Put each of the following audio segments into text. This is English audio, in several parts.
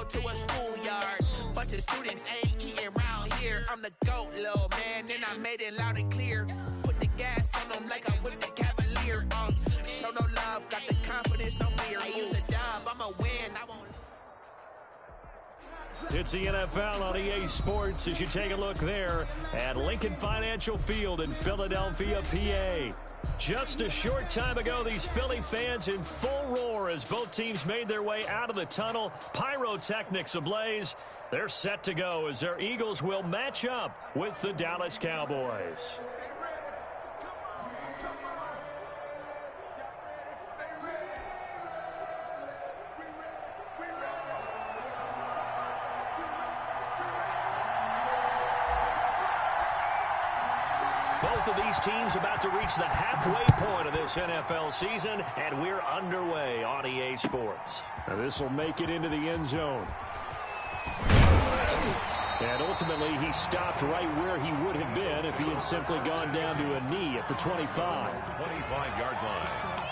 to a schoolyard. Bunch of students ain't eating round here. I'm the GOAT, little man, and I made it loud and clear. Put the gas on them like I'm with the Cavalier. Show no love, got the confidence, no fear. I use a dub, I'ma win, I won't lose. It's the NFL on EA Sports as you take a look there at Lincoln Financial Field in Philadelphia, PA. Just a short time ago, these Philly fans in full roar as both teams made their way out of the tunnel. Pyrotechnics ablaze. They're set to go as their Eagles will match up with the Dallas Cowboys. Both of these teams about to reach the halfway point of this NFL season, and we're underway on EA Sports. Now this will make it into the end zone. And ultimately, he stopped right where he would have been if he had simply gone down to a knee at the 25. 25-yard line.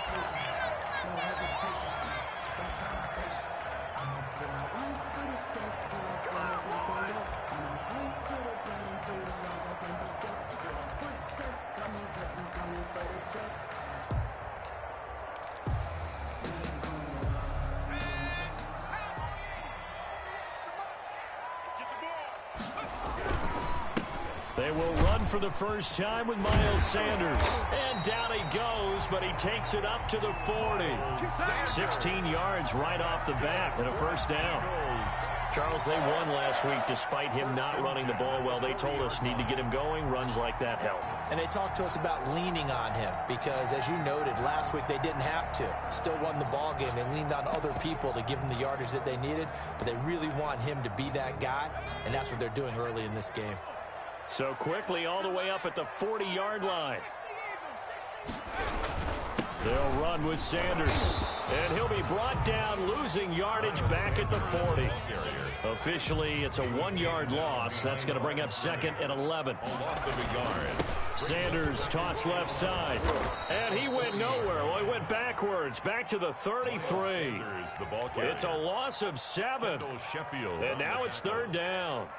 They will run for the first time with Miles Sanders. And down he goes, but he takes it up to the 40. 16 yards right off the bat and a first down. Charles, they won last week despite him not running the ball well. They told us need to get him going. Runs like that help. And they talked to us about leaning on him because, as you noted, last week they didn't have to. Still won the ball game. They leaned on other people to give them the yardage that they needed, but they really want him to be that guy, and that's what they're doing early in this game. So quickly all the way up at the 40-yard line. They'll run with Sanders. And he'll be brought down, losing yardage back at the 40. Officially, it's a 1-yard loss. That's going to bring up second and 11. Loss of a yard. Sanders tossed left side. And he went nowhere. Well, he went backwards, back to the 33. It's a loss of 7. And now it's third down.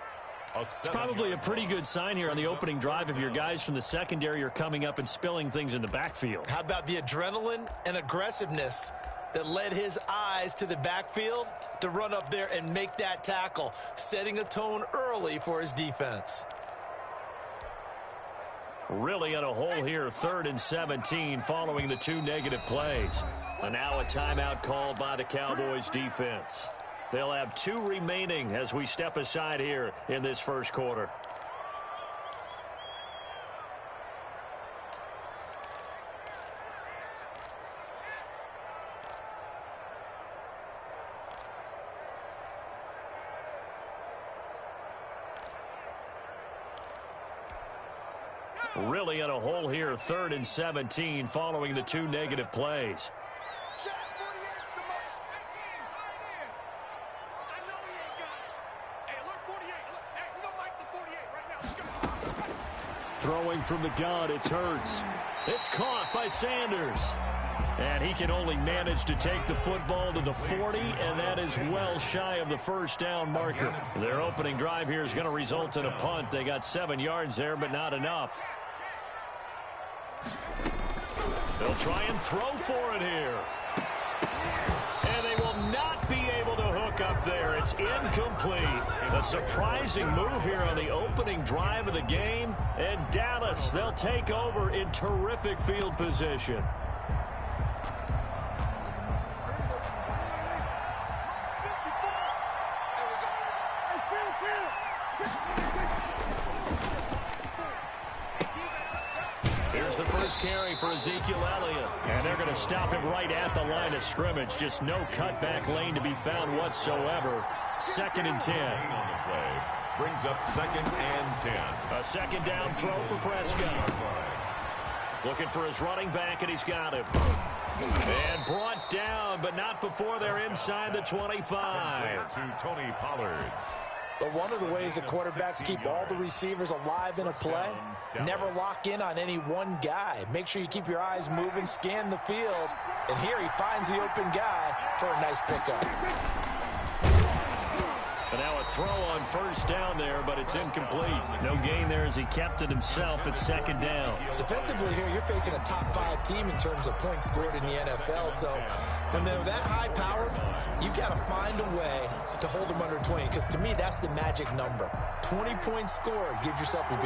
It's probably a pretty good sign here on the opening drive if your guys from the secondary are coming up and spilling things in the backfield. How about the adrenaline and aggressiveness that led his eyes to the backfield to run up there and make that tackle, setting a tone early for his defense. Really in a hole here, 3rd and 17 following the 2 negative plays. And now a timeout called by the Cowboys defense. They'll have 2 remaining as we step aside here in this first quarter. Really in a hole here, 3rd and 17 following the 2 negative plays. Throwing from the gun, it's Hurts. It's caught by Sanders. And he can only manage to take the football to the 40, and that is well shy of the first down marker. Their opening drive here is going to result in a punt. They got 7 yards there, but not enough. They'll try and throw for it here. And they will not be able to hook up there. It's incomplete. A surprising move here on the opening drive of the game. And Dallas, they'll take over in terrific field position. Here's the first carry for Ezekiel Elliott. And they're going to stop him right at the line of scrimmage. Just no cutback lane to be found whatsoever. 2nd and 10. On the play brings up 2nd and 10. A second down throw for Prescott. Looking for his running back, and he's got him. And brought down, but not before they're inside the 25. To Tony Pollard. But one of the ways that quarterbacks keep all the receivers alive in a play, never lock in on any one guy. Make sure you keep your eyes moving, scan the field, and here he finds the open guy for a nice pickup. But now a throw on first down there, but it's incomplete. No gain there as he kept it himself at second down. Defensively here, you're facing a top 5 team in terms of points scored in the NFL. So when they're that high powered, you've got to find a way to hold them under 20. Because to me, that's the magic number. 20 points scored gives yourself you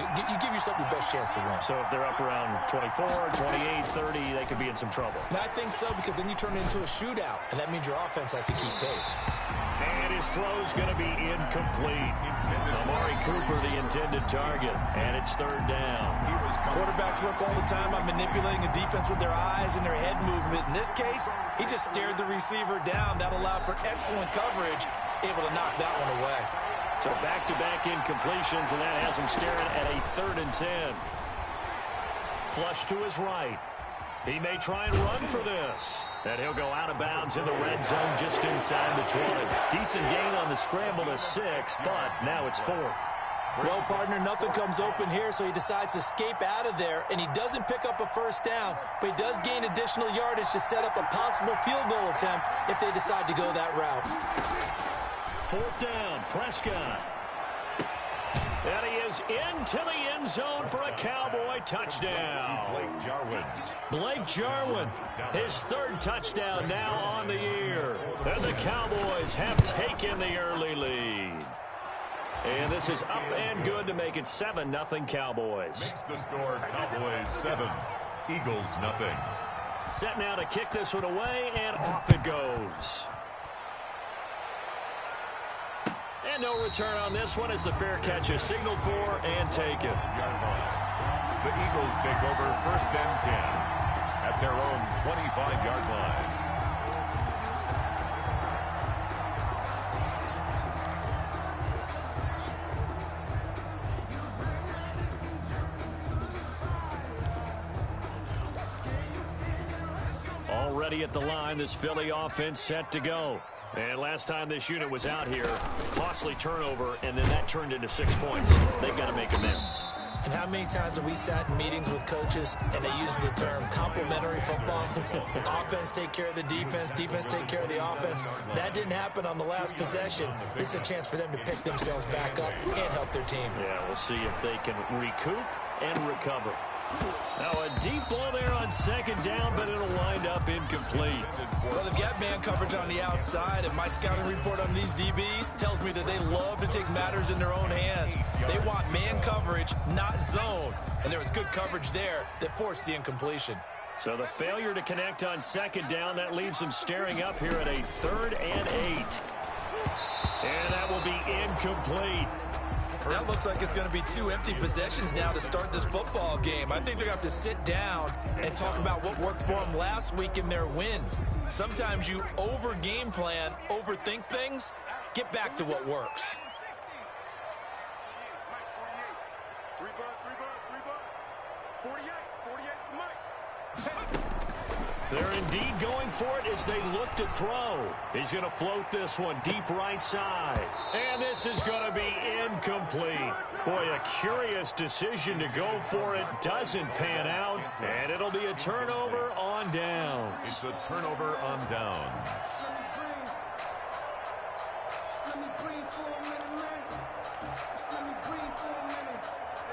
give yourself your best chance to win. So if they're up around 24, 28, 30, they could be in some trouble. And I think so, because then you turn it into a shootout, and that means your offense has to keep pace. And his throw's going to be incomplete. Amari Cooper, the intended target, and it's third down. Quarterbacks work all the time on manipulating a defense with their eyes and their head movement. In this case, he just stared the receiver down. That allowed for excellent coverage, able to knock that one away. So back-to-back incompletions, and that has him staring at a 3rd and 10. Flush to his right. He may try and run for this. And he'll go out of bounds in the red zone just inside the 20. Decent gain on the scramble to 6, but now it's 4th. Well, partner, nothing comes open here, so he decides to escape out of there, and he doesn't pick up a first down, but he does gain additional yardage to set up a possible field goal attempt if they decide to go that route. 4th down, Prescott. And he is into the end zone for a Cowboy touchdown. Blake Jarwin, his 3rd touchdown now on the year. And the Cowboys have taken the early lead. And this is up and good to make it 7-0 Cowboys. Makes the score Cowboys 7, Eagles nothing. Set now to kick this one away, and off it goes. And no return on this one as the fair catch is signaled for and taken. The Eagles take over 1st and 10 at their own 25-yard line. Already at the line, this Philly offense set to go. And last time this unit was out here, costly turnover, and then that turned into 6 points. They've got to make amends. And how many times have we sat in meetings with coaches and they use the term complementary football? Offense take care of the defense, defense take care of the offense. That didn't happen on the last possession. This is a chance for them to pick themselves back up and help their team. Yeah, we'll see if they can recoup and recover. Now a deep ball there on 2nd down, but it'll wind up incomplete. Well, they've got man coverage on the outside, and my scouting report on these DBs tells me that they love to take matters in their own hands. They want man coverage, not zone. And there was good coverage there that forced the incompletion. So the failure to connect on 2nd down, that leaves them staring up here at a 3rd and 8. And that will be incomplete. That looks like it's going to be 2 empty possessions now to start this football game. I think they're going to have to sit down and talk about what worked for them last week in their win. Sometimes you over-game plan, overthink things. Get back to what works. They're indeed going for it as they look to throw. He's going to float this one deep right side. And this is going to be incomplete. Boy, a curious decision to go for it. Doesn't pan out. And it'll be a turnover on downs. It's a turnover on downs.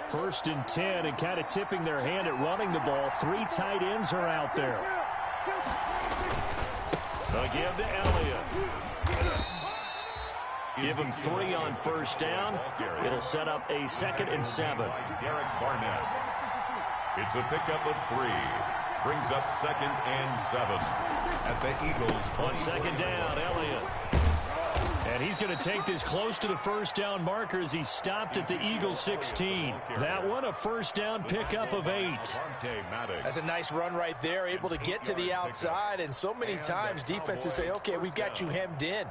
First and 10, and kind of tipping their hand at running the ball. 3 tight ends are out there. They'll give to Elliott. Give him 3 on first down. It'll set up a 2nd and 7. Derek Barnett. It's a pickup of 3. Brings up 2nd and 7 at the Eagles. On 2nd down, Elliott. And he's going to take this close to the first down marker as he stopped at the Eagles 16. That one a first down pickup of 8. That's a nice run right there, able to get to the outside. And so many times defenses say, okay, we've got you hemmed in.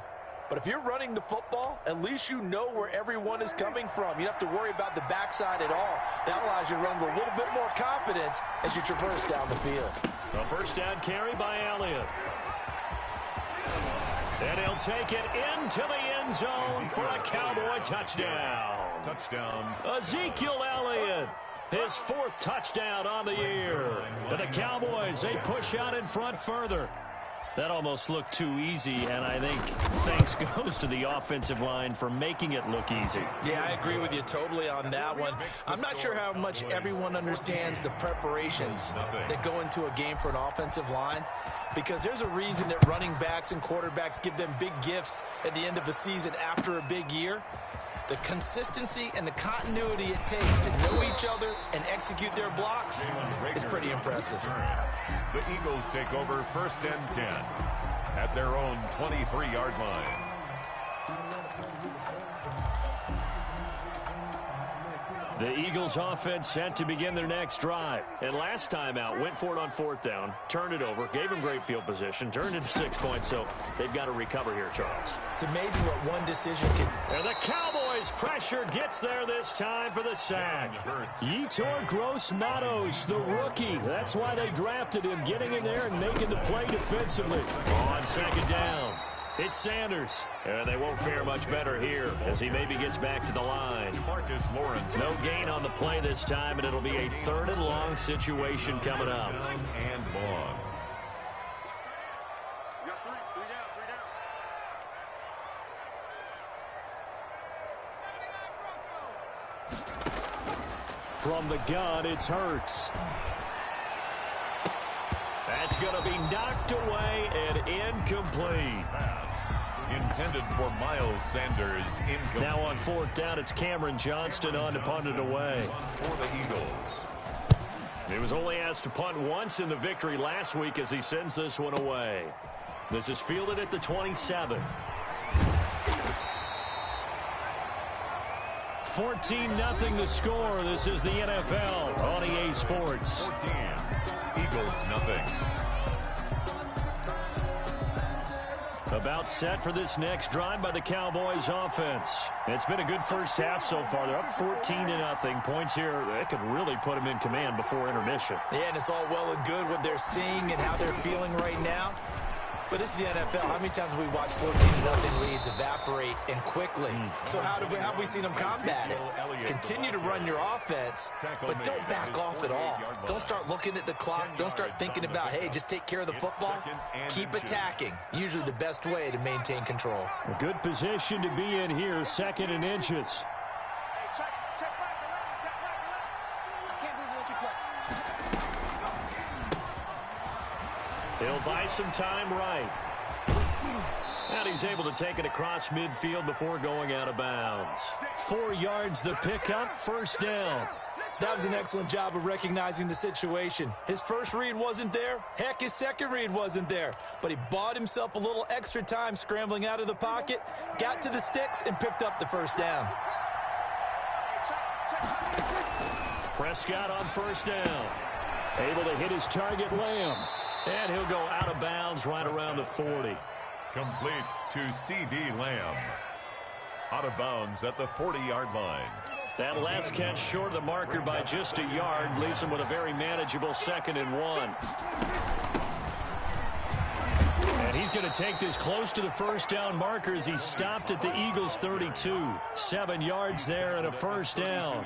But if you're running the football, at least you know where everyone is coming from. You don't have to worry about the backside at all. That allows you to run with a little bit more confidence as you traverse down the field. A first down carry by Elliott. And he'll take it into the end zone for a Cowboy touchdown. Touchdown. Ezekiel Elliott, his 4th touchdown on the year. And the Cowboys, they push out in front further. That almost looked too easy, and I think thanks goes to the offensive line for making it look easy. Yeah, I agree with you totally on that one. I'm not sure how much everyone understands the preparations that go into a game for an offensive line, because there's a reason that running backs and quarterbacks give them big gifts at the end of the season after a big year. The consistency and the continuity it takes to know each other and execute their blocks is pretty impressive. The Eagles take over 1st and 10 at their own 23-yard line. The Eagles offense set to begin their next drive. And last time out, went for it on 4th down, turned it over, gave them great field position, turned it to 6 points, so they've got to recover here, Charles. It's amazing what one decision can... And the Cowboys pressure gets there this time for the sack. Yetur Gross-Matos, the rookie. That's why they drafted him, getting in there and making the play defensively. On 2nd down, it's Sanders. And they won't fare much better here as he maybe gets back to the line. Marcus Lawrence. No gain on the play this time, and it'll be a 3rd and long situation coming up. And long. From the gun, it's Hurts. That's going to be knocked away and incomplete. Intended for Miles Sanders. Incomplete. Now on 4th down, it's Cameron Johnston on to punt it away. For the Eagles. He was only asked to punt once in the victory last week as he sends this one away. This is fielded at the 27. 14-0 the score. This is the NFL on EA Sports. 14. Eagles nothing. About set for this next drive by the Cowboys offense. It's been a good first half so far. They're up 14-0. Points here that could really put them in command before intermission. Yeah, and it's all well and good what they're seeing and how they're feeling right now. But this is the NFL. How many times have we watched 14-0 leads evaporate and quickly? So how have we seen them combat it? Continue to run your offense, but don't back off at all. Don't start looking at the clock. Don't start thinking about, hey, just take care of the football. Keep attacking. Usually the best way to maintain control. A good position to be in here, 2nd and inches. He'll buy some time right. And he's able to take it across midfield before going out of bounds. 4 yards the pickup, 1st down. That was an excellent job of recognizing the situation. His first read wasn't there. Heck, his second read wasn't there. But he bought himself a little extra time scrambling out of the pocket, got to the sticks, and picked up the 1st down. Prescott on 1st down. Able to hit his target, Lamb. And he'll go out of bounds right around the 40. Complete to C.D. Lamb. Out of bounds at the 40-yard line. That last catch short of the marker by just a yard leaves him with a very manageable 2nd and 1. And he's going to take this close to the 1st down marker as he stopped at the Eagles' 32. 7 yards there and a 1st down.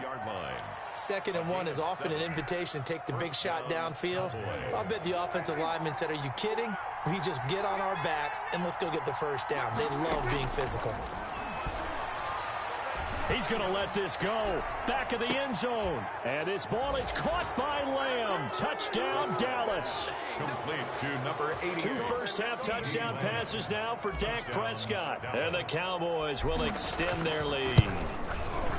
2nd and 1 is often an invitation to take the big shot downfield. I'll bet the offensive lineman said, are you kidding? We just get on our backs and let's go get the 1st down. They love being physical. He's going to let this go. Back of the end zone. And this ball is caught by Lamb. Touchdown, Dallas. Complete to number 80. 2 first-half touchdown passes now for Dak Prescott. And the Cowboys will extend their lead.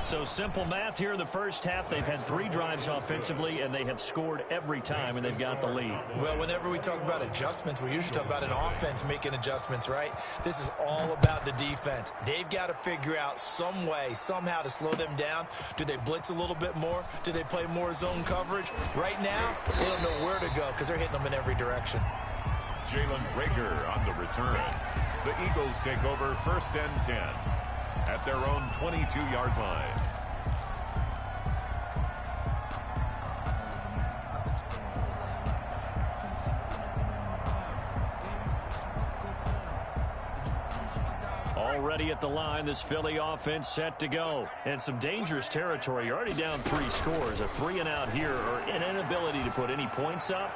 So simple math here in the first half. They've had 3 drives offensively, and they have scored every time, and they've got the lead. Well, whenever we talk about adjustments, we usually talk about an offense making adjustments, right? This is all about the defense. They've got to figure out some way, somehow to slow them down. Do they blitz a little bit more? Do they play more zone coverage? Right now, they don't know where to go because they're hitting them in every direction. Jalen Reagor on the return. The Eagles take over 1st and 10. At their own 22-yard line. Already at the line, this Philly offense set to go. And some dangerous territory. You're already down 3 scores. A 3 and out here, or an inability to put any points up.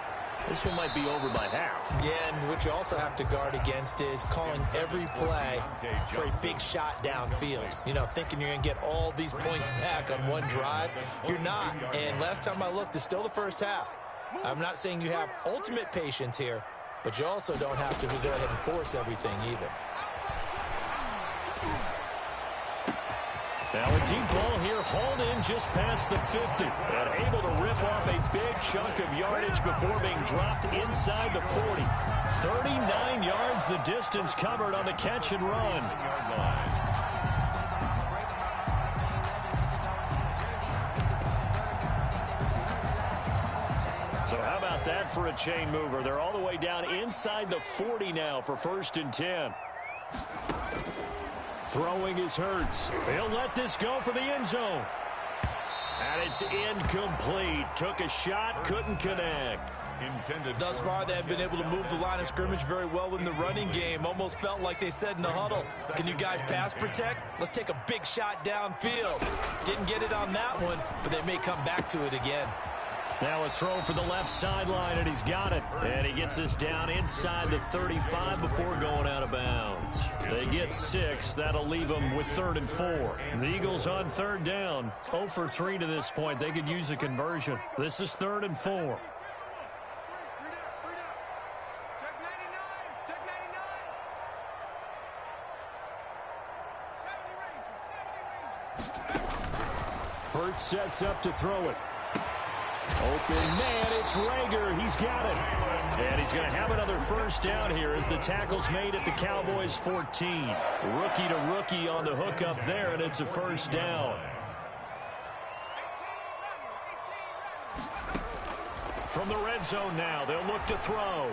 This one might be over by half. Yeah, and what you also have to guard against is calling every play for a big shot downfield. You know, thinking you're going to get all these points back on one drive. You're not. And last time I looked, it's still the first half. I'm not saying you have ultimate patience here, but you also don't have to go ahead and force everything either. Now a deep ball here, hauled in just past the 50. And able to rip off a big chunk of yardage before being dropped inside the 40. 39 yards the distance covered on the catch and run. So how about that for a chain mover? They're all the way down inside the 40 now for 1st and 10. Throwing is Hurts. He'll let this go for the end zone. And it's incomplete. Took a shot, couldn't connect. Thus far, they have been able to move the line of scrimmage very well in the running game. Almost felt like they said in the huddle, can you guys pass protect? Let's take a big shot downfield. Didn't get it on that one, but they may come back to it again. Now a throw for the left sideline, and he's got it. And he gets us down inside the 35 before going out of bounds. They get 6. That'll leave them with 3rd and 4. The Eagles on 3rd down. 0 for 3 to this point. They could use a conversion. This is 3rd and 4. Hurts sets up to throw it. Open man, it's Rager. He's got it. And he's going to have another 1st down here as the tackle's made at the Cowboys 14. Rookie to rookie on the hook up there, and it's a 1st down. From the red zone now, they'll look to throw.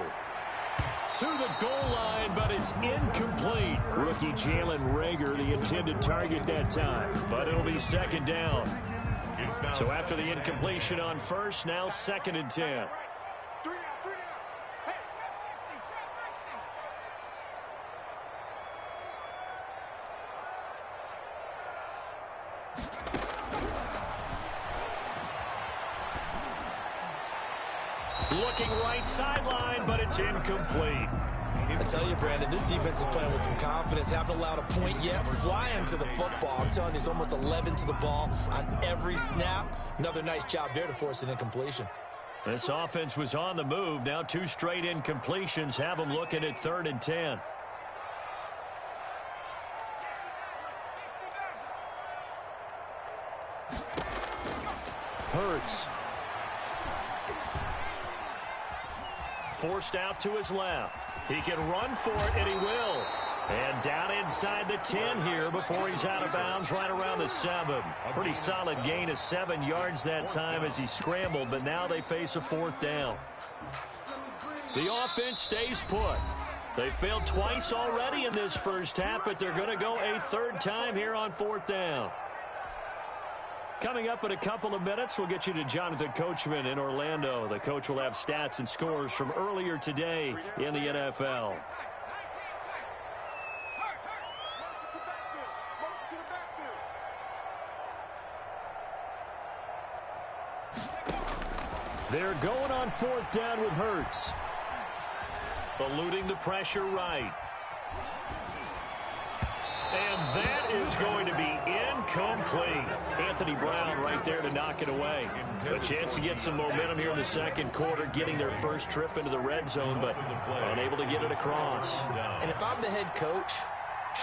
To the goal line, but it's incomplete. Rookie Jalen Rager, the intended target that time. But it'll be 2nd down. So after the incompletion on 1st, now 2nd and 10. Looking right sideline, but it's incomplete. I tell you, Brandon, this defense is playing with some confidence. Haven't allowed a point yet. Flying to the football. I'm telling you, it's almost 11 to the ball on every snap. Another nice job there to force an incompletion. This offense was on the move. Now 2 straight incompletions have them looking at 3rd and 10. Hurts. Forced out to his left. He can run for it, and he will. And down inside the 10 here before he's out of bounds right around the 7. Pretty solid gain of 7 yards that time as he scrambled, but now they face a 4th down. The offense stays put. They failed twice already in this 1st half, but they're going to go a 3rd time here on 4th down. Coming up in a couple of minutes, we'll get you to Jonathan Coachman in Orlando. The coach will have stats and scores from earlier today in the NFL. They're going on 4th down with Hurts. Eluding the pressure right. And that is going to be incomplete. Anthony Brown right there to knock it away. A chance to get some momentum here in the 2nd quarter, getting their 1st trip into the red zone, but unable to get it across. And if I'm the head coach,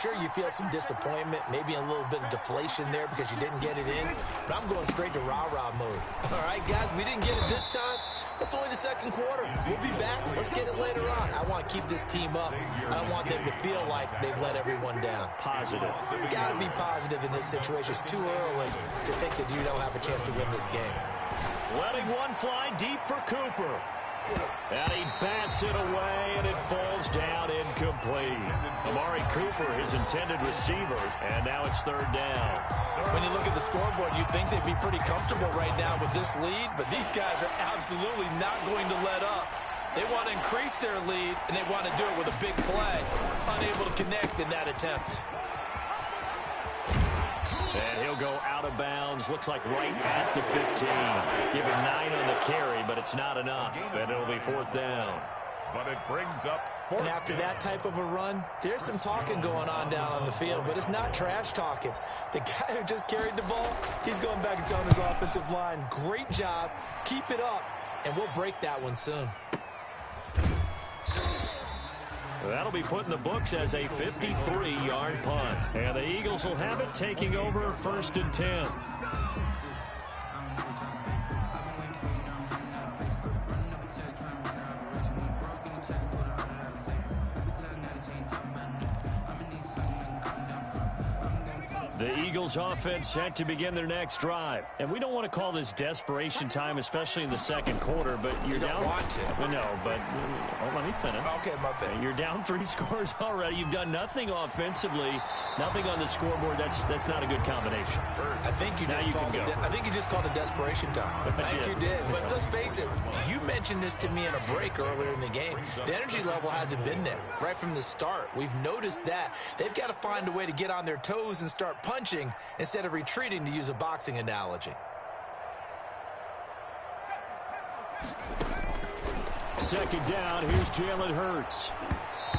sure, you feel some disappointment, maybe a little bit of deflation there because you didn't get it in, but I'm going straight to rah-rah mode. All right, guys, we didn't get it this time. It's only the 2nd quarter. We'll be back. Let's get it later on. I want to keep this team up. I don't want them to feel like they've let everyone down. Positive. Got to be positive in this situation. It's too early to think that you don't have a chance to win this game. Letting one fly deep for Cooper. And he bats it away, and it falls down incomplete. Amari Cooper, his intended receiver, and now it's 3rd down. When you look at the scoreboard, you'd think they'd be pretty comfortable right now with this lead, but these guys are absolutely not going to let up. They want to increase their lead, and they want to do it with a big play. Unable to connect in that attempt. And he'll go out of bounds. Looks like right at the 15. Give him 9 on the carry, but it's not enough. And it'll be 4th down. But it brings up 4th. And after that type of a run, there's some talking going on down on the field, but it's not trash talking. The guy who just carried the ball, he's going back and telling his offensive line, great job, keep it up, and we'll break that one soon. That'll be put in the books as a 53-yard punt. And the Eagles will have it, taking over 1st and 10. The Eagles offense set to begin their next drive. And we don't want to call this desperation time, especially in the second quarter, but you're down. You don't want to. No, but let me finish. Okay, my bad. You're down 3 scores already. You've done nothing offensively, nothing on the scoreboard. That's not a good combination. I think you just called it desperation time. I think you did. But let's face it, you mentioned this to me in a break earlier in the game. The energy level hasn't been there right from the start. We've noticed that. They've got to find a way to get on their toes and start punching instead of retreating, to use a boxing analogy. Second down, here's Jalen Hurts.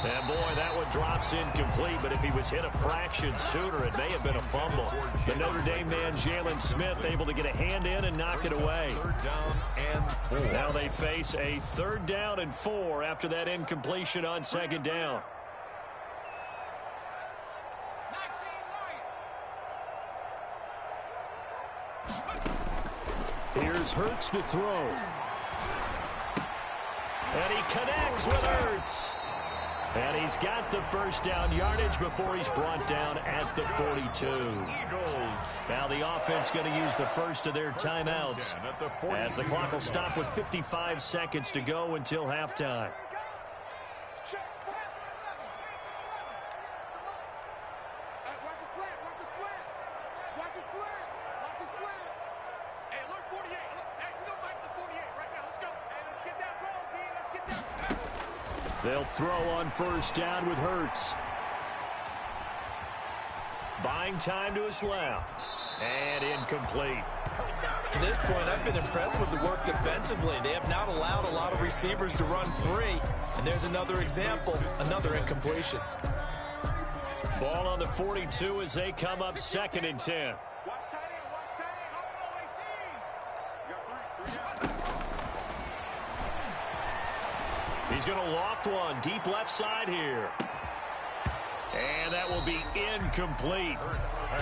And boy, that one drops incomplete, but if he was hit a fraction sooner, it may have been a fumble. The Notre Dame man, Jalen Smith, able to get a hand in and knock it away. 3rd down and 4. Now they face a 3rd down and 4 after that incompletion on 2nd down. Here's Hurts to throw. And he connects with Hurts. And he's got the 1st down yardage before he's brought down at the 42. Now the offense going to use the first of their timeouts as the clock will stop with 55 seconds to go until halftime. They'll throw on 1st down with Hurts. Buying time to his left. And incomplete. To this point, I've been impressed with the work defensively. They have not allowed a lot of receivers to run free. And there's another example, another incompletion. Ball on the 42 as they come up 2nd and 10. He's going to loft one deep left side here. And that will be incomplete.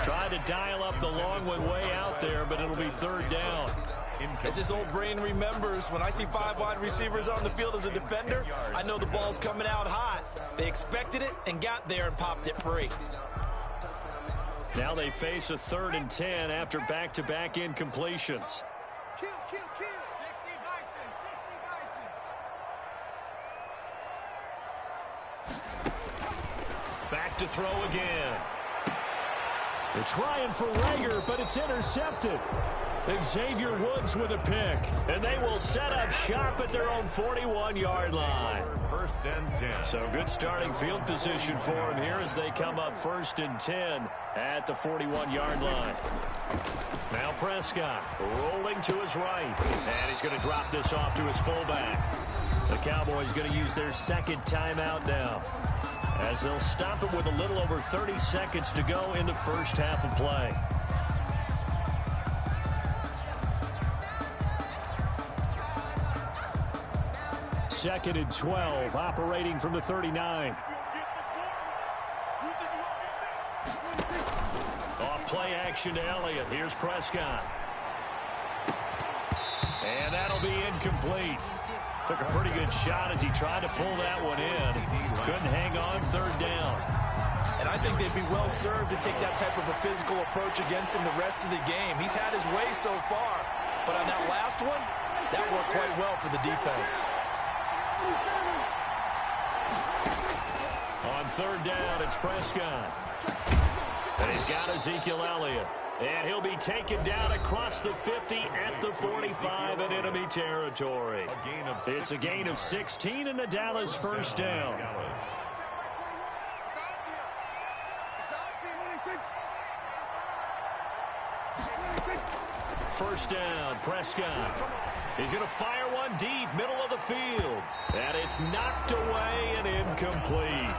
Tried to dial up the long one way out there, but it'll be 3rd down. As his old brain remembers, when I see 5 wide receivers on the field as a defender, I know the ball's coming out hot. They expected it and got there and popped it free. Now they face a 3rd and 10 after back-to-back incompletions. Back to throw again. They're trying for Rager, but it's intercepted. Xavier Woods with a pick. And they will set up shop at their own 41-yard line. 1st and 10. So good starting field position for him here as they come up 1st and 10 at the 41-yard line. Now Prescott rolling to his right. And he's going to drop this off to his fullback. The Cowboys going to use their 2nd timeout now, as they'll stop it with a little over 30 seconds to go in the first half of play. Second and 12, operating from the 39. Off play action to Elliott. Here's Prescott. And that'll be incomplete. Took a pretty good shot as he tried to pull that one in. Couldn't hang on, 3rd down. And I think they'd be well served to take that type of a physical approach against him the rest of the game. He's had his way so far. But on that last one, that worked quite well for the defense. On 3rd down, it's Prescott. And he's got Ezekiel Elliott. And he'll be taken down across the 50 at the 45 in enemy territory. It's a gain of 16 and a Dallas 1st down. First down, Prescott. He's going to fire one deep, middle of the field. And it's knocked away and incomplete.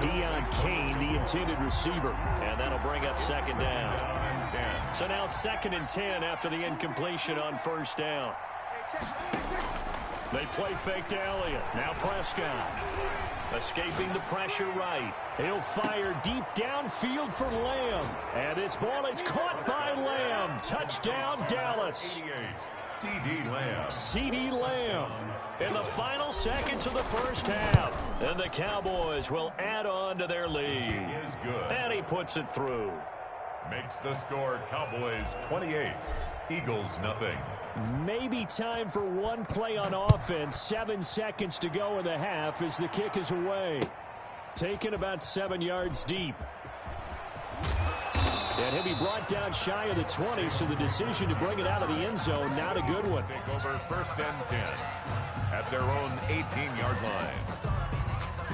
Deion Kane, the intended receiver. And that'll bring up second down. So now 2nd and 10 after the incompletion on first down. They play fake to Elliott. Now Prescott. Escaping the pressure right. He'll fire deep downfield for Lamb. And this ball is caught by Lamb. Touchdown, Dallas. C.D. Lamb. C.D. Lamb in the final seconds of the first half. And the Cowboys will add on to their lead. He is good. And he puts it through. Makes the score Cowboys 28, Eagles nothing. Maybe time for one play on offense. 7 seconds to go in the half as the kick is away. Taken about 7 yards deep. And he'll be brought down shy of the 20, so the decision to bring it out of the end zone, not a good one. Take over 1st and 10 at their own 18-yard line.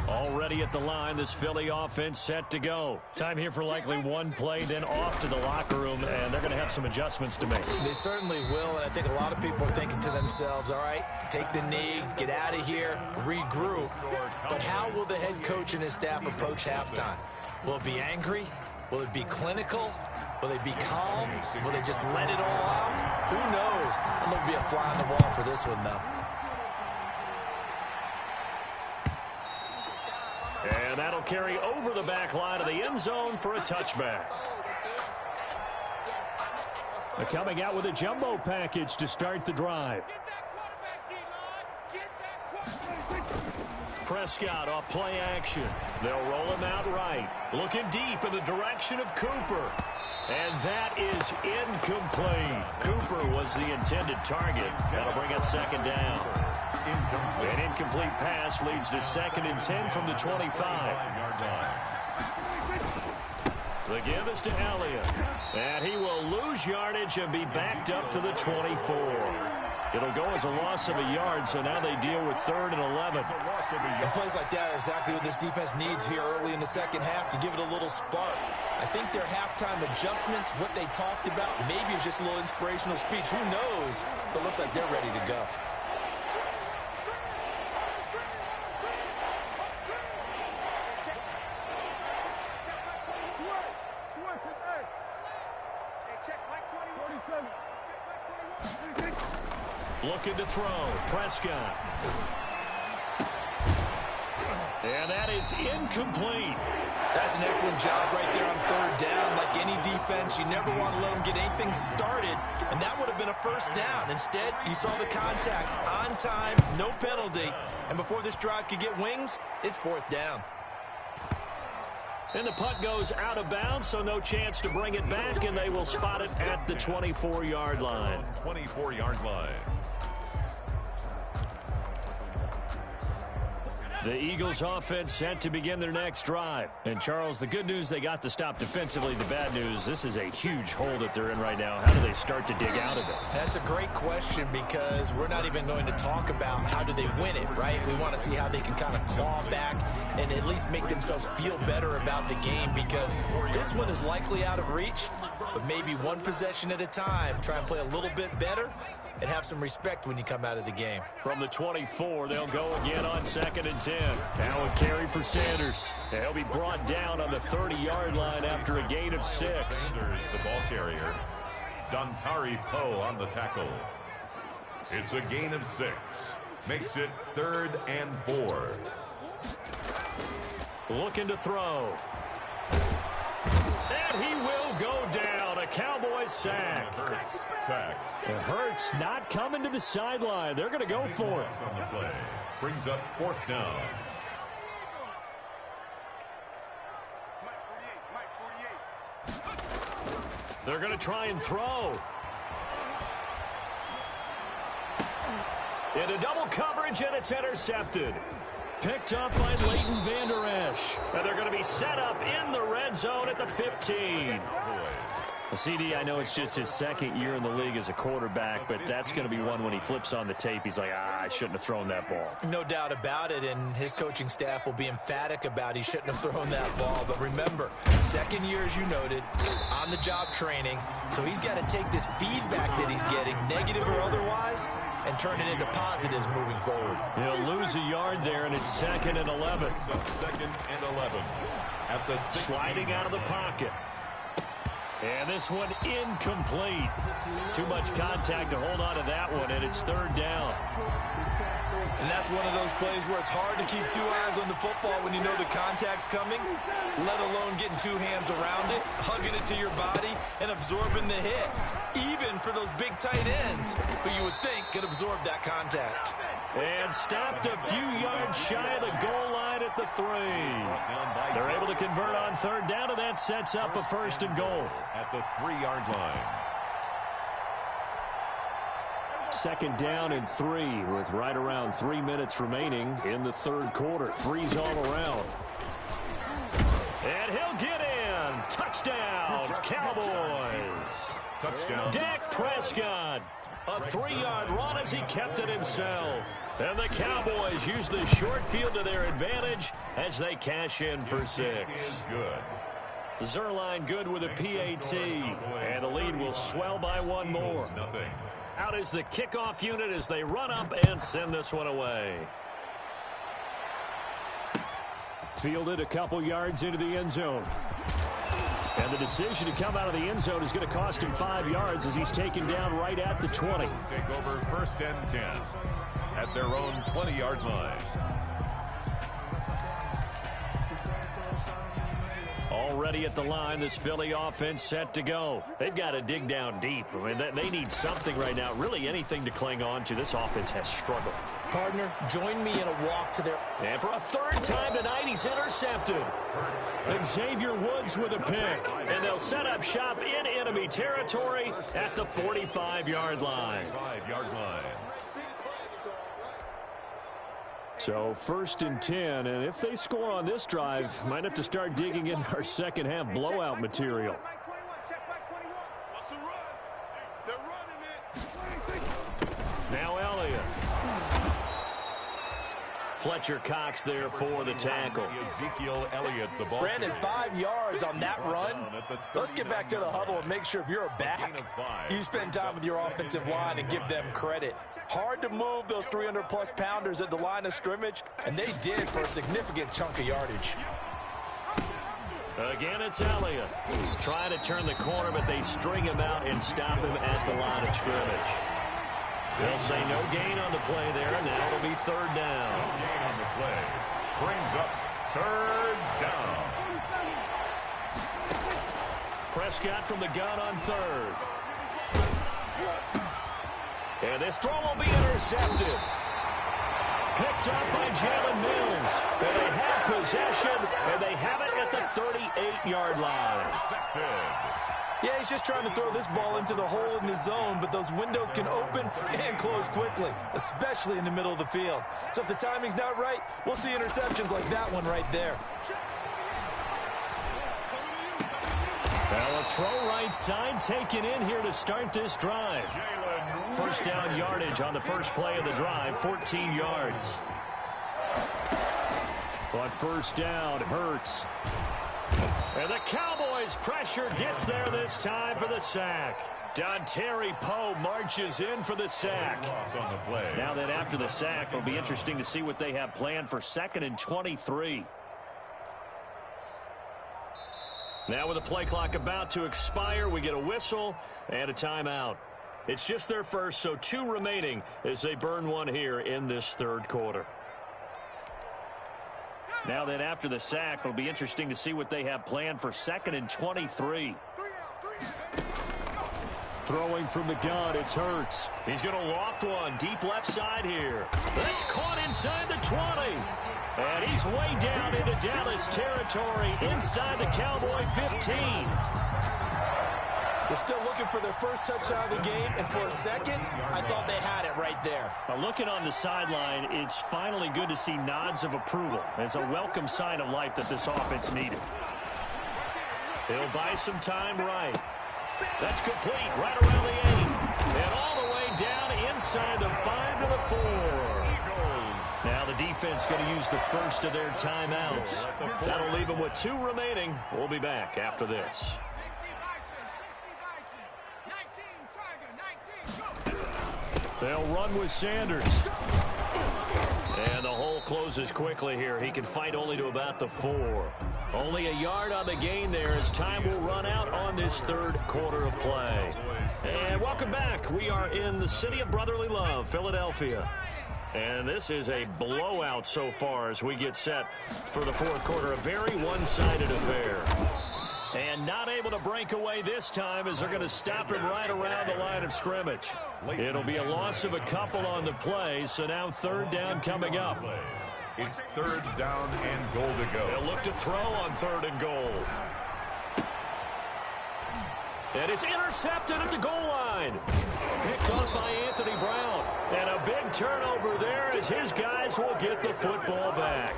Already at the line, this Philly offense set to go. Time here for likely one play, then off to the locker room, and they're going to have some adjustments to make. They certainly will, and I think a lot of people are thinking to themselves, all right, take the knee, get out of here, regroup. But how will the head coach and his staff approach halftime? Will it be angry? Will it be clinical? Will they be calm? Will they just let it all out? Who knows? I'm going to be a fly on the wall for this one, though. And that'll carry over the back line of the end zone for a touchback. They're coming out with a jumbo package to start the drive. Prescott off play action. They'll roll him out right. Looking deep in the direction of Cooper. And that is incomplete. Cooper was the intended target. That'll bring up second down. An incomplete pass leads to 2nd and 10 from the 25. The give is to Elliott. And he will lose yardage and be backed up to the 24. It'll go as a loss of a yard, so now they deal with 3rd and 11. And plays like that are exactly what this defense needs here early in the second half to give it a little spark. I think their halftime adjustments, what they talked about, maybe it's just a little inspirational speech. Who knows? But looks like they're ready to go. Looking to throw. Prescott. And that is incomplete. That's an excellent job right there on 3rd down. Like any defense, you never want to let them get anything started, and that would have been a first down. Instead, you saw the contact on time, no penalty, and before this drive could get wings, it's 4th down. And the punt goes out of bounds, so no chance to bring it back, and they will spot it at the 24-yard line. 24-yard line. The Eagles offense set to begin their next drive. And, Charles, the good news, they got the stop defensively. The bad news, this is a huge hole that they're in right now. How do they start to dig out of it? That's a great question because we're not even going to talk about how do they win it, right? We want to see how they can kind of claw back and at least make themselves feel better about the game because this one is likely out of reach, but maybe one possession at a time. Try and play a little bit better and have some respect when you come out of the game. From the 24, they'll go again on 2nd and 10. Now a carry for Sanders. And he'll be brought down on the 30-yard line after a gain of 6. Sanders, the ball carrier. Dontari Poe on the tackle. It's a gain of 6. Makes it 3rd and 4. Looking to throw. And he will go down. A Cowboys sack. Hurts sacked. Hurts not coming to the sideline. They're going to go for it. On the play. Brings up 4th down. They're going to try and throw. Into double coverage, and it's intercepted. Picked up by Leighton Vander Esch. And they're going to be set up in the red zone at the 15. CD, I know it's just his second year in the league as a quarterback, but that's going to be one when he flips on the tape. He's like, I shouldn't have thrown that ball. No doubt about it, and his coaching staff will be emphatic about he shouldn't have thrown that ball. But remember, second year, as you noted, on-the-job training, so he's got to take this feedback that he's getting, negative or otherwise, and turn it into positives moving forward. He'll lose a yard there, and it's 2nd and 11. Second and 11 at the 16. Sliding out of the pocket. And this one incomplete. Too much contact to hold on to that one, and it's 3rd down. And that's one of those plays where it's hard to keep 2 eyes on the football when you know the contact's coming, let alone getting 2 hands around it, hugging it to your body, and absorbing the hit. Even for those big tight ends, who you would think could absorb that contact. And stopped a few yards shy of the goal line at the 3. They're able to convert on 3rd down, and that sets up a 1st and goal. At the 3-yard line. 2nd down and 3 with right around 3 minutes remaining in the 3rd quarter. 3's all around. And he'll get in. Touchdown, Cowboys. Touchdown. Dak Prescott. A 3-yard run as he kept it himself. And the Cowboys use the short field to their advantage as they cash in for 6. Good. Zerline good with a PAT. And the lead will swell by 1 more. Out is the kickoff unit as they run up and send this one away. Fielded a couple yards into the end zone. And the decision to come out of the end zone is going to cost him 5 yards as he's taken down right at the 20. Take over 1st and 10 at their own 20-yard line. Already at the line, this Philly offense set to go. They've got to dig down deep. I mean, they need something right now, really anything to cling on to. This offense has struggled. Partner, join me in a walk to their... And for a 3rd time tonight, he's intercepted. And Xavier Woods with a pick. And they'll set up shop in enemy territory at the 45-yard line. 5-yard line. So 1st and 10, and if they score on this drive, might have to start digging in our second half blowout material. Now Elliott. Fletcher Cox there for the tackle. Ezekiel Elliott, the ball. Brandon, 5 yards on that run. Let's get back to the huddle and make sure if you're a back, you spend time with your offensive line and give them credit. Hard to move those 300-plus pounders at the line of scrimmage, and they did for a significant chunk of yardage. Again, it's Elliott. Trying to turn the corner, but they string him out and stop him at the line of scrimmage. They'll say no gain on the play there, and now it'll be 3rd down. No gain on the play. Brings up 3rd down. Prescott from the gun on 3rd. And this throw will be intercepted. Picked up by Jalen Mills. And they have possession, and they have it at the 38-yard line. Intercepted. Yeah, he's just trying to throw this ball into the hole in the zone, but those windows can open and close quickly, especially in the middle of the field. So if the timing's not right, we'll see interceptions like that one right there. Well, a throw right side taken in here to start this drive. 1st down yardage on the first play of the drive, 14 yards. But 1st down, Hurts. And the Cowboys' pressure gets there this time for the sack. Dontari Poe marches in for the sack. On the play. Now that after the sack, it'll be interesting to see what they have planned for 2nd and 23. Now with the play clock about to expire, we get a whistle and a timeout. It's just their first, so 2 remaining as they burn one here in this 3rd quarter. Now that after the sack, it'll be interesting to see what they have planned for 2nd and 23. Throwing from the gun, it's Hurts. He's going to loft one deep left side here. That's caught inside the 20. And he's way down into Dallas territory inside the Cowboy 15. They're still looking for their first touchdown of the game, and for a second, I thought they had it right there. Now looking on the sideline, it's finally good to see nods of approval. It's a welcome sign of life that this offense needed. He'll buy some time right. That's complete right around the 8. And all the way down inside the 5 to the 4. Now the defense going to use the first of their timeouts. That'll leave them with 2 remaining. We'll be back after this. They'll run with Sanders. And the hole closes quickly here. He can fight only to about the 4. Only a yard on the gain there as time will run out on this third quarter of play. And welcome back. We are in the city of brotherly love, Philadelphia. And this is a blowout so far as we get set for the fourth quarter. A very one-sided affair. And not able to break away this time as they're going to stop him right around the line of scrimmage. It'll be a loss of a couple on the play, so now third down coming up. It's third down and goal to go. They'll look to throw on third and goal. And it's intercepted at the goal line. Picked off by Anthony Brown. And a big turnover there as his guys will get the football back.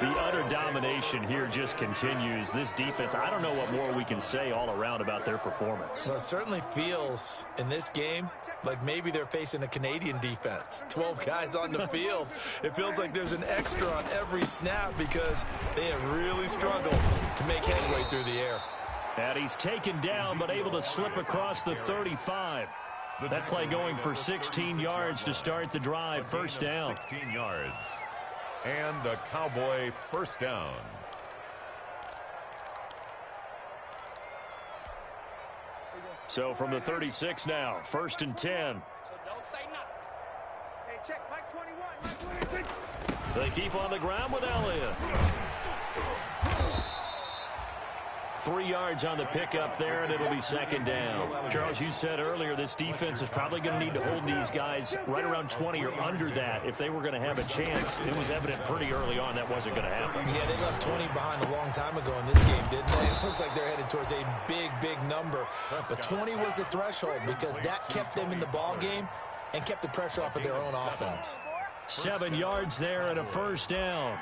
The utter domination here just continues. This defense, I don't know what more we can say all around about their performance. Well, it certainly feels in this game like maybe they're facing a Canadian defense. 12 guys on the field. It feels like there's an extra on every snap because they have really struggled to make headway through the air. And he's taken down but able to slip across the 35. That play going for 16 yards to start the drive. First down. 16 yards. And a Cowboy first down. So from the 36 now, first and 10. So don't say nothing. Hey, check Mike 21. They keep on the ground with Elliott. 3 yards on the pickup there, and it'll be second down. Charles, you said earlier this defense is probably going to need to hold these guys right around 20 or under that if they were going to have a chance. It was evident pretty early on that wasn't going to happen. Yeah, they left 20 behind a long time ago in this game, didn't they? It looks like they're headed towards a big, big number. But 20 was the threshold because that kept them in the ball game and kept the pressure off of their own offense. 7 yards there and a first down.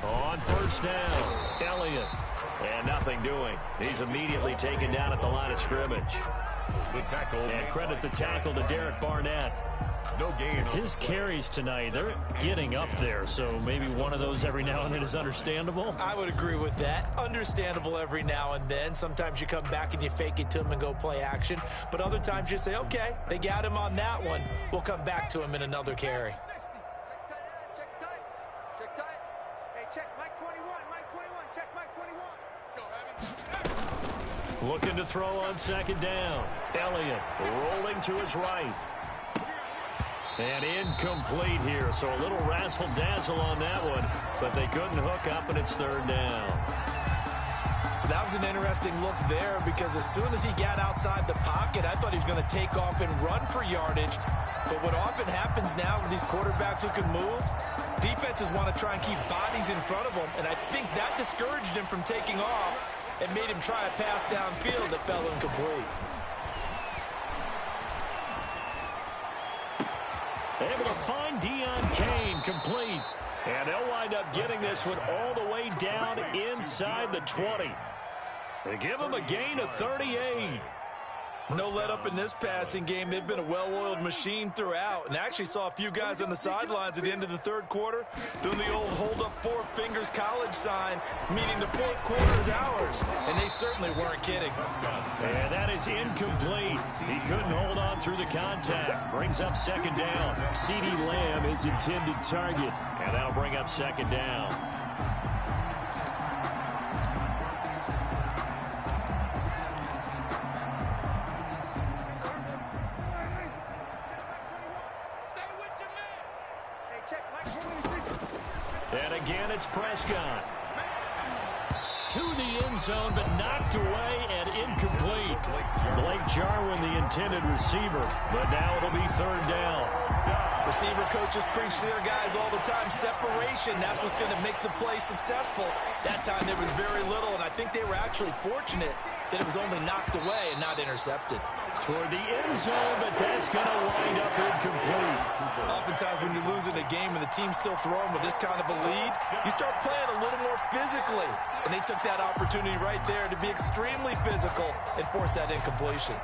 On first down, Elliott. And nothing doing. He's immediately taken down at the line of scrimmage. The tackle. And credit the tackle to Derek Barnett. No gain. His carries tonight, they're getting up there, so maybe one of those every now and then is understandable. I would agree with that. Understandable every now and then. Sometimes you come back and you fake it to him and go play action. But other times you say, okay, they got him on that one. We'll come back to him in another carry. Looking to throw on second down. Elliott rolling to his right. And incomplete here, so a little razzle-dazzle on that one, but they couldn't hook up, and it's third down. That was an interesting look there because as soon as he got outside the pocket, I thought he was going to take off and run for yardage. But what often happens now with these quarterbacks who can move, defenses want to try and keep bodies in front of them, and I think that discouraged him from taking off and made him try a pass downfield that fell incomplete. Able to find Deion Kane, complete. And they'll wind up getting this one all the way down inside the 20. They give him a gain of 38. No let up in this passing game. They've been a well-oiled machine throughout. And actually saw a few guys on the sidelines at the end of the third quarter doing the old hold up 4 fingers college sign, meaning the fourth quarter is ours. And they certainly weren't kidding. And that is incomplete. He couldn't hold on through the contact. Brings up second down. CeeDee Lamb is intended target. And that'll bring up second down. And again, it's Prescott. To the end zone, but knocked away and incomplete. Blake Jarwin, the intended receiver, but now it'll be third down. Receiver coaches preach to their guys all the time. Separation, that's what's going to make the play successful. That time there was very little, and I think they were actually fortunate that it was only knocked away and not intercepted. Toward the end zone, but that's going to wind up incomplete. Oftentimes when you're losing a game and the team's still throwing with this kind of a lead, you start playing a little more physically. And they took that opportunity right there to be extremely physical and force that incompletion.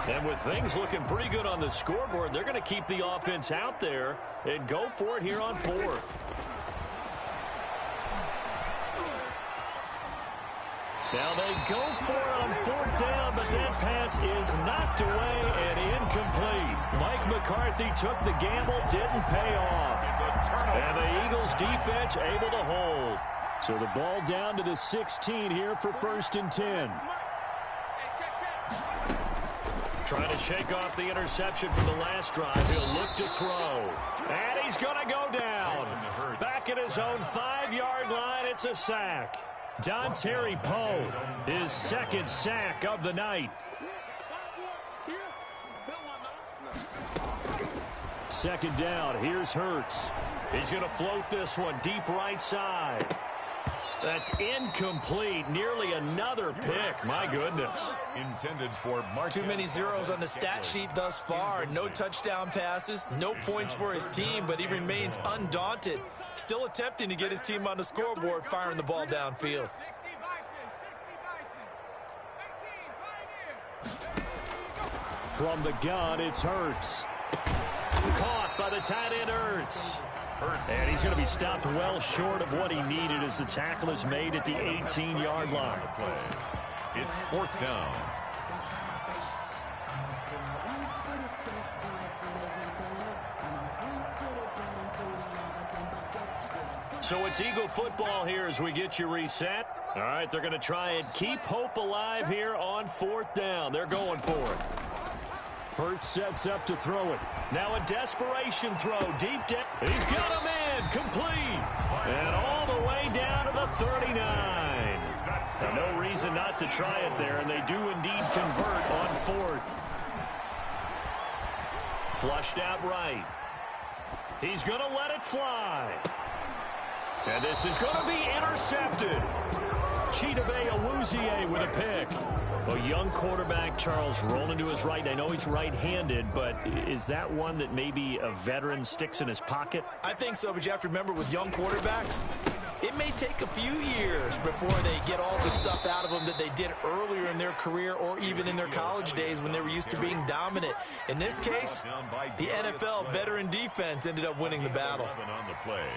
And with things looking pretty good on the scoreboard, they're going to keep the offense out there and go for it here on fourth. Now they go for it on fourth down, but that pass is knocked away and incomplete. Mike McCarthy took the gamble, didn't pay off. And the Eagles defense able to hold. So the ball down to the 16 here for 1st and 10. Trying to shake off the interception from the last drive. He'll look to throw. And he's going to go down. Back at his own 5-yard line, it's a sack. Dontari Poe, his 2nd sack of the night. 2nd down, here's Hurts. He's going to float this one deep right side. That's incomplete. Nearly another pick. My goodness. Intended for Mark. Too many zeros on the stat sheet thus far. No touchdown passes, no points for his team, but he remains undaunted. Still attempting to get his team on the scoreboard, firing the ball downfield. From the gun, it's Hurts. Caught by the tight end, Hurts. And he's going to be stopped well short of what he needed as the tackle is made at the 18-yard line. It's 4th down. So it's Eagle football here as we get you reset. All right, they're going to try and keep hope alive here on 4th down. They're going for it. Hurts sets up to throw it. Now a desperation throw deep down. He's got him in. Complete. And all the way down to the 39. Now, no reason not to try it there, and they do indeed convert on 4th. Flushed out right. He's going to let it fly. And this is going to be intercepted. Chidobe Awuzie with a pick. A young quarterback, Charles, rolling to his right. I know he's right-handed, but is that one that maybe a veteran sticks in his pocket? I think so, but you have to remember with young quarterbacks, it may take a few years before they get all the stuff out of them that they did earlier in their career or even in their college days when they were used to being dominant. In this case, the NFL veteran defense ended up winning the battle. On the play.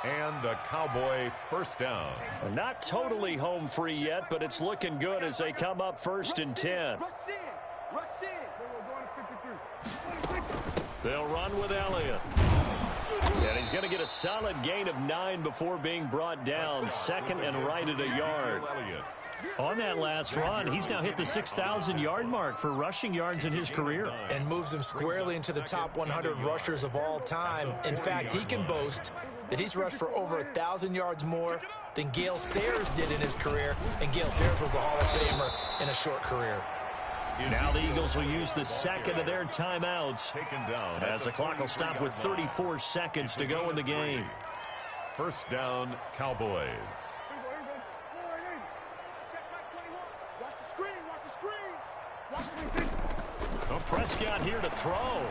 And a Cowboy 1st down. Not totally home free yet, but it's looking good as they come up 1st and 10. They'll run with Elliott. And he's going to get a solid gain of 9 before being brought down. 2nd and right at a yard. On that last run, he's now hit the 6,000-yard mark for rushing yards in his career. And moves him squarely into the top 100 rushers of all time. In fact, he can boast that he's rushed for over 1,000 yards more than Gale Sayers did in his career. And Gale Sayers was a Hall of Famer in a short career. Now the Eagles will use the 2nd of their timeouts as the clock will stop with 34 seconds to go in the game. 1st down, Cowboys. Well, Prescott here to throw.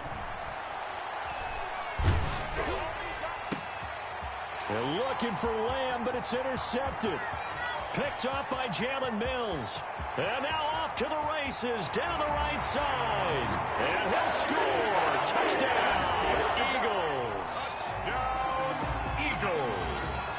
They're looking for Lamb, but it's intercepted. Picked up by Jalen Mills. And now off to the races, down the right side. And he'll score. Touchdown, Eagles. Down, Eagles.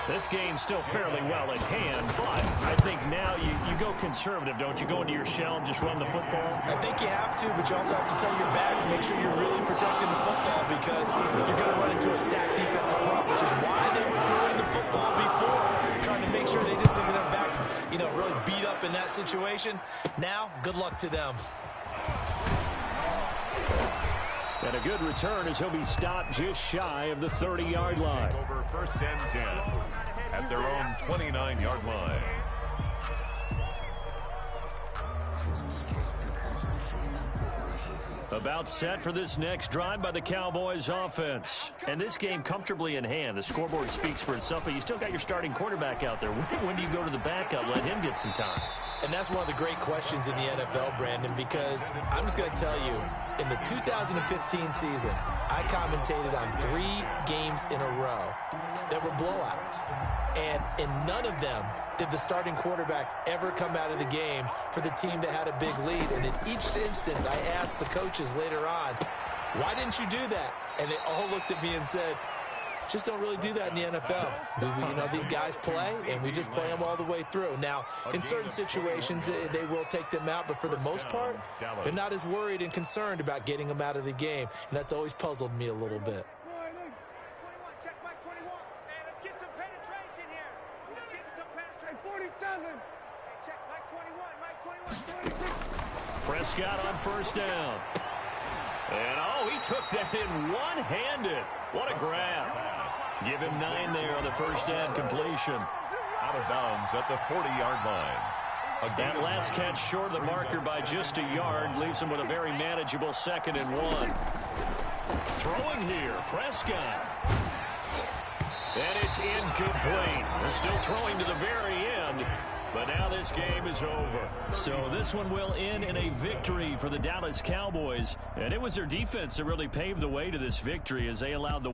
This game's still fairly well in hand, but I think now you go conservative, don't you? Go into your shell and just run the football? I think you have to, but you also have to tell your backs, make sure you're really protecting the football because you're going to run into a stacked defensive front, which is why they were throwing the football before, trying to make sure they just get their backs, really beat up in that situation. Now, good luck to them. And a good return as he'll be stopped just shy of the 30-yard line. Over 1st and 10 at their own 29-yard line. About set for this next drive by the Cowboys offense. And this game comfortably in hand. The scoreboard speaks for itself, but you still got your starting quarterback out there. When do you go to the backup? Let him get some time. And that's one of the great questions in the NFL, Brandon, because I'm just going to tell you, in the 2015 season, I commentated on 3 games in a row that were blowouts. And in none of them did the starting quarterback ever come out of the game for the team that had a big lead. And in each instance, I asked the coaches later on, why didn't you do that? And they all looked at me and said, just don't really do that in the NFL. These guys play, and we just play them all the way through. Now, in certain situations, they will take them out, but for the most part, they're not as worried and concerned about getting them out of the game, and that's always puzzled me a little bit. 21, check Mike 21. Hey, let's get some penetration here. Let's get some penetration. 47. Hey, check Mike 21, Mike 21, 26. Prescott on first down. And, he took that in one-handed. What a grab. Give him 9 there on the first down completion. Out of bounds at the 40-yard line. That last catch short of the marker by just a yard leaves him with a very manageable 2nd and 1. Throwing here, Prescott. And it's incomplete. They're still throwing to the very end. But now this game is over. So this one will end in a victory for the Dallas Cowboys. And it was their defense that really paved the way to this victory as they allowed the